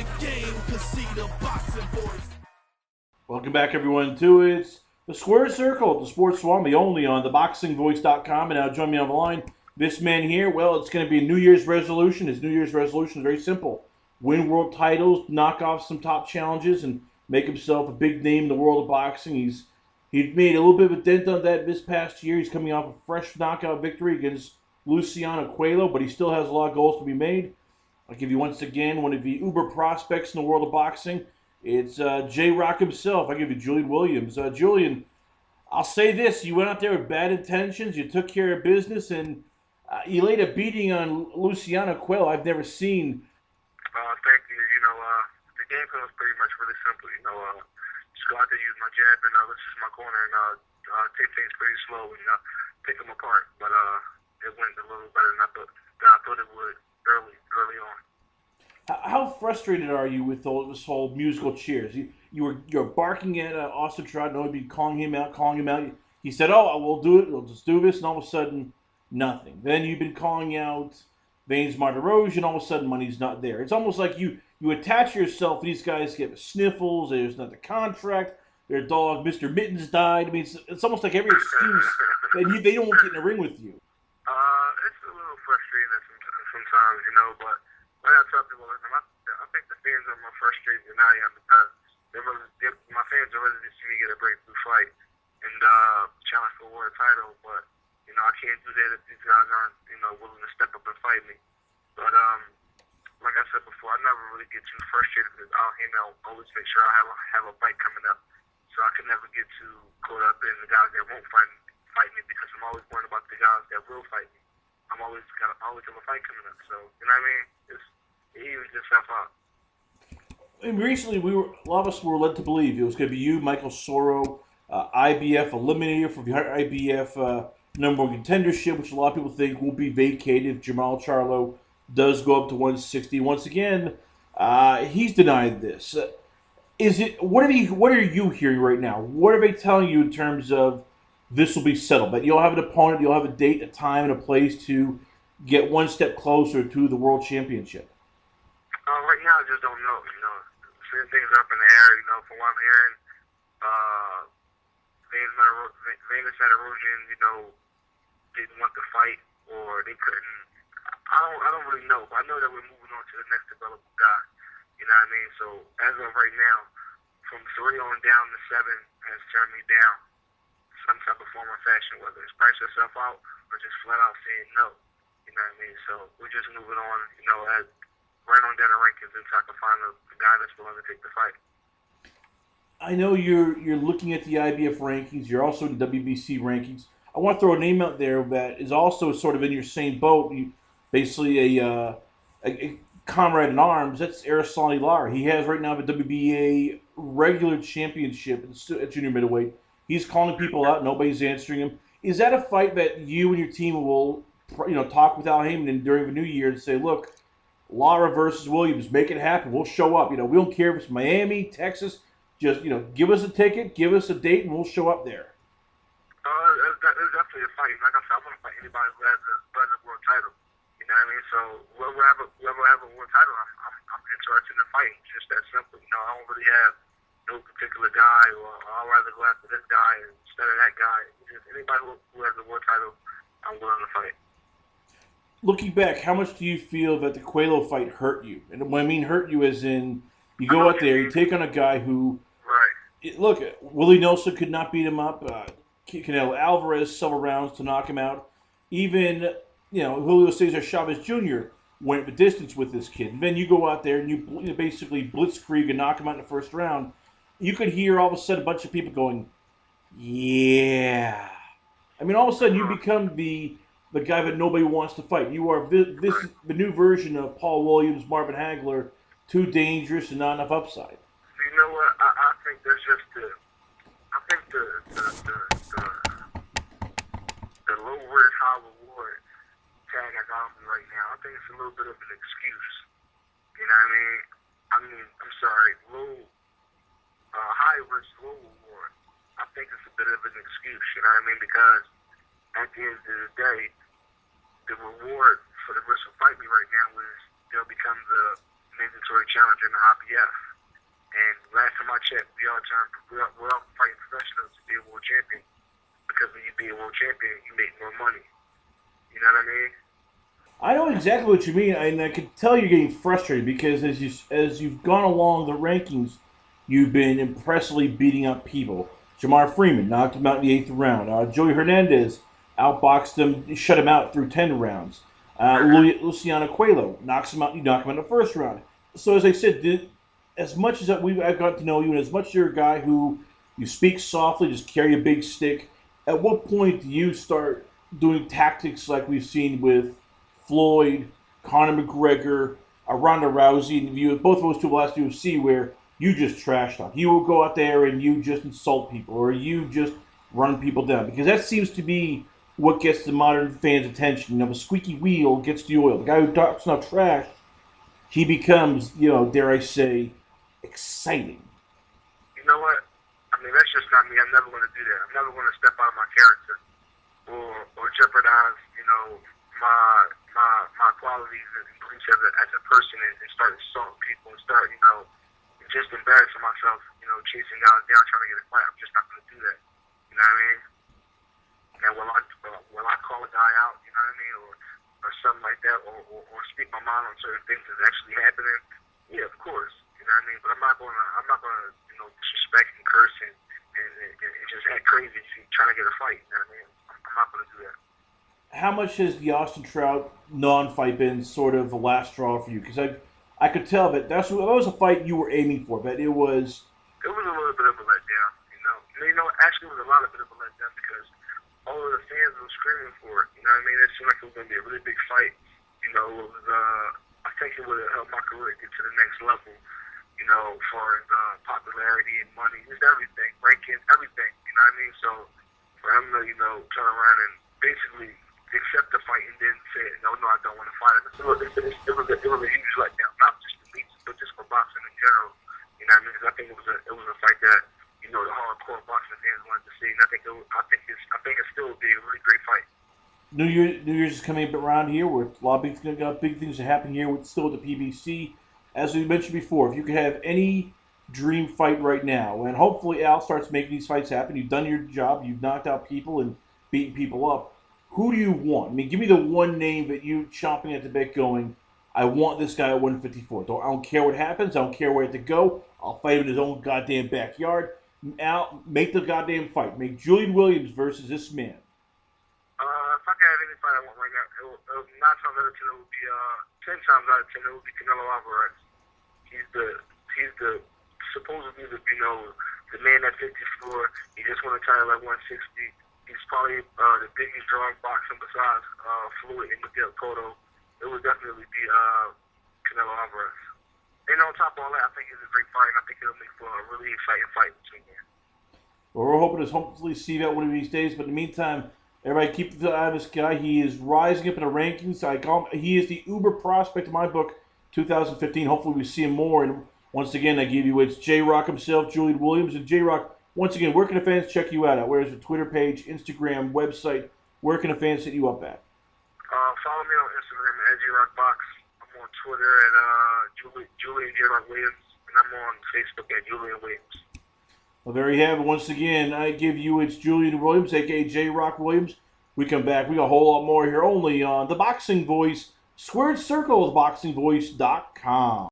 the game, cause see the boxing voice. Welcome back, everyone, to It's the Square Circle, the Sports Swami, only on ThaBoxingvoice.com. And now join me on the line. This man here, well, it's going to be a New Year's resolution. His New Year's resolution is very simple. Win world titles, knock off some top challenges, and make himself a big name in the world of boxing. He's made a little bit of a dent on that this past year. He's coming off a fresh knockout victory against Luciano Coelho, but he still has a lot of goals to be made. I'll give you once again one of the uber prospects in the world of boxing. It's J-Rock himself. I give you Julian Williams. Julian, I'll say this. You went out there with bad intentions. You took care of business, and you laid a beating on Luciano Coelho I've never seen. Thank you. The game plan was pretty much really simple. Just go out there, use my jab, and let's just my corner, and take things pretty slow and pick them apart. But it went a little better than I thought it would early on. How frustrated are you with this whole musical cheers? You're barking at Austin Trout, and you'd be calling him out. He said, "Oh, we'll do it. We'll just do this," and all of a sudden, nothing. Then you've been calling out Vanes Martirosyan, and all of a sudden, money's not there. It's almost like you attach yourself. These guys get sniffles. There's not the contract. Their dog, Mr. Mittens, died. I mean, it's almost like every excuse that they don't get in the ring with you. It's a little frustrating sometimes, but like I tell people, I think the fans are more frustrated than I am because my fans are ready to see me get a breakthrough fight and challenge for a world title, but I can't do that if these guys aren't willing to step up and fight me. But like I said before, I never really get too frustrated because I'll always make sure I have a fight coming up, so I can never get too caught up in the guys that won't fight me because I'm always worried about the guys that will fight me. I'm always have a fight coming up, so you know what I mean. It evens itself out. And recently, a lot of us were led to believe it was going to be you, Michael Soro, IBF eliminator for the IBF number one contendership, which a lot of people think will be vacated if Jamal Charlo does go up to 160. Once again, he's denied this. What are you hearing right now? What are they telling you in terms of this will be settled? That you'll have an opponent, you'll have a date, a time, and a place to get one step closer to the World Championship? Right now, I just don't know. Certain things are up in the air. From what I'm hearing, Vanes Martirosyan, didn't want to fight, or they couldn't. I don't really know, but I know that we're moving on to the next developable guy. You know what I mean? So as of right now, from 3 on down to 7 has turned me down some type of form or fashion, whether it's price yourself out or just flat out saying no. You know what I mean? So we're just moving on, as right on down the rankings until I can find the guy that's willing to take the fight. I know you're looking at the IBF rankings. You're also in the WBC rankings. I want to throw a name out there that is also sort of in your same boat. Basically a comrade in arms. That's Aristotle Lara. He has right now the WBA regular championship at junior middleweight. He's calling people out. Nobody's answering him. Is that a fight that you and your team will, talk with Al Heyman during the new year and say, look, Lara versus Williams, make it happen. We'll show up. We don't care if it's Miami, Texas. Just give us a ticket, give us a date, and we'll show up there. It's definitely a fight. Like I said, I want to fight anybody who has a world title. You know what I mean? So whoever have a world title, I'm interested in fighting. It's just that simple. I don't really have no particular guy, or I'd rather go after this guy instead of that guy. Just anybody who has a world title, I'm willing to fight. Looking back, how much do you feel that the Coelho fight hurt you? And when I mean hurt you, as in you go out there, you take on a guy who, right? Look, Willie Nelson could not beat him up. Canelo Alvarez several rounds to knock him out. Even Julio Cesar Chavez Jr. went the distance with this kid. And then you go out there and you basically blitzkrieg and knock him out in the first round. You could hear all of a sudden a bunch of people going, "Yeah." I mean, all of a sudden you become the guy that nobody wants to fight. You are the new version of Paul Williams, Marvin Hagler, too dangerous and not enough upside. You know what? I think there's just the low risk, high reward tag I got on me right now. I think it's a little bit of an excuse. You know what I mean? I'm sorry, high risk, low reward. I think it's a bit of an excuse. You know what I mean? Because at the end of the day, the reward for the risk of fight me right now is they'll become the mandatory challenger in the IBF. And last time I checked, we're all fighting professionals to be a world champion. Because when you be a world champion, you make more money. You know what I mean? I know exactly what you mean, and I can tell you're getting frustrated because as you've gone along the rankings, you've been impressively beating up people. Jamar Freeman knocked him out in the 8th round. Joey Hernandez outboxed him, shut him out through 10 rounds. Luciano Coelho knocks him out. You knock him out in the 1st round. So as I said, as much as I've got to know you, and as much as you're a guy who you speak softly, just carry a big stick, at what point do you start doing tactics like we've seen with Floyd, Conor McGregor, Ronda Rousey, and both of those two last UFC, where you just trash talk? You will go out there and you just insult people, or you just run people down, because that seems to be what gets the modern fans' attention. The squeaky wheel gets the oil. The guy who talks enough trash, he becomes, dare I say, exciting. You know what? I mean, that's just not me. I'm never going to do that. I'm never going to step out of my character or jeopardize, my qualities and beliefs as a person and start insulting people and start, just embarrassing myself, chasing down trying to get a fight. I'm just not going to do that. You know what I mean? And will I call a guy out, you know what I mean, or something like that, or speak my mind on certain things that's actually happening? Yeah, of course. You know what I mean? But I'm not gonna disrespect and curse and just act crazy trying to get a fight. You know what I mean? I'm not gonna do that. How much has the Austin Trout non-fight been sort of the last straw for you? Because I could tell that that was a fight you were aiming for, but it was. It was a little bit of a letdown, Actually, it was a lot of bit of a letdown because all of the fans were screaming for it. You know what I mean? It seemed like it was gonna be a really big fight. It was. I think it would have helped my career get to the next level. For popularity and money, just everything, rankings, everything. You know what I mean? So for him to, turn around and basically accept the fight and then say, no, I don't want to fight him. It was a huge letdown, not just for me, but just for boxing in general. You know what I mean? 'Cause I think it was a fight that the hardcore boxing fans wanted to see, and I think it still would be a really great fight. New Year's is coming up around here. Where a lot of big things are happening here. Still at the PBC. As we mentioned before, if you could have any dream fight right now, and hopefully Al starts making these fights happen, you've done your job, you've knocked out people and beaten people up, who do you want? I mean, give me the one name that you chomping at the bit going, I want this guy at 154. I don't care what happens. I don't care where to go. I'll fight him in his own goddamn backyard. Al, make the goddamn fight. Make Julian Williams versus this man. If I could have any fight I want right now, 9 times out of 10 it would be 10 times out of 10 it would be Canelo Alvarez. He's the supposedly the man at 54. He just won a title at 160. He's probably the biggest drawing boxer besides Floyd and Miguel Cotto. It would definitely be Canelo Alvarez. And on top of all that, I think it's a great fight, and I think it'll make for a really exciting fight between them. Well, we're hoping to hopefully see that one of these days. But in the meantime, everybody keep the eye on this guy. He is rising up in the rankings. I call him, he is the uber prospect in my book, 2015. Hopefully we see him more. And once again, I give you it's J-Rock himself, Julian Williams. And J-Rock, once again, where can the fans check you out at? Where's the Twitter page, Instagram, website? Where can the fans hit you up at? Follow me on Instagram at JRockBox. I'm on Twitter at Julian J-Rock Williams. And I'm on Facebook at Julian Williams. Well, there you have it. Once again, I give you it's Julian Williams, a.k.a. J-Rock Williams. We come back. We got a whole lot more here only on The Boxing Voice, Squared Circle, ThaBoxingvoice.com.